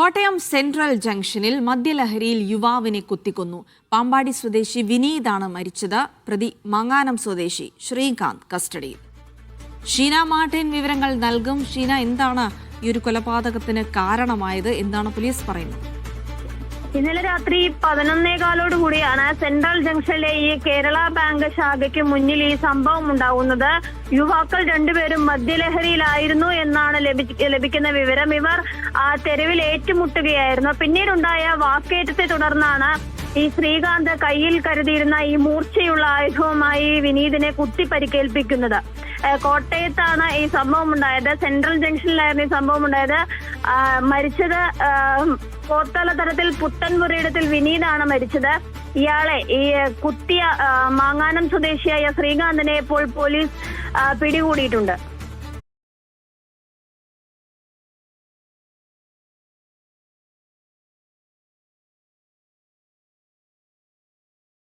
Kottayam central ജംഗ്ഷനിൽ മദ്യലഹരിയിൽ യുവാവിനെ കുത്തിക്കൊന്നു. പാമ്പാടി സ്വദേശി വിനീതാണ് മരിച്ചത്. പ്രതി മങ്ങാനം സ്വദേശി ശ്രീകാന്ത് കസ്റ്റഡിയിൽ. ഷീന മാർട്ടിൻ വിവരങ്ങൾ നൽകും. ഷീന, എന്താണ് ഈ ഒരു കൊലപാതകത്തിന് കാരണമായത്? എന്താണ് പോലീസ് പറയുന്നത്? ഇന്നലെ രാത്രി 11:15 സെൻട്രൽ ജംഗ്ഷനിലെ ഈ കേരള ബാങ്ക് ശാഖയ്ക്ക് മുന്നിൽ ഈ സംഭവം ഉണ്ടാകുന്നത്. യുവാക്കൾ രണ്ടുപേരും മദ്യലഹരിയിലായിരുന്നു എന്നാണ് ലഭിക്കുന്ന വിവരം. ഇവർ തെരുവിൽ ഏറ്റുമുട്ടുകയായിരുന്നു. പിന്നീടുണ്ടായ വാക്കേറ്റത്തെ തുടർന്നാണ് ഈ ശ്രീകാന്ത് കയ്യിൽ കരുതിയിരുന്ന ഈ മൂർച്ചയുള്ള ആയുധവുമായി വിനീതിനെ കുത്തി പരിക്കേൽപ്പിക്കുന്നത്. കോട്ടയത്താണ് ഈ സംഭവം ഉണ്ടായത്. സെൻട്രൽ ജംഗ്ഷനിലായിരുന്നു ഈ സംഭവം ഉണ്ടായത്. മരിച്ചത് കോത്തല തരത്തിൽ പുത്തൻമുറിയിടത്തിൽ വിനീതാണ് മരിച്ചത്. ഇയാളെ ഈ കുത്തിയ മാങ്ങാനം സ്വദേശിയായ ശ്രീകാന്തിനെ ഇപ്പോൾ പോലീസ് പിടികൂടിയിട്ടുണ്ട്.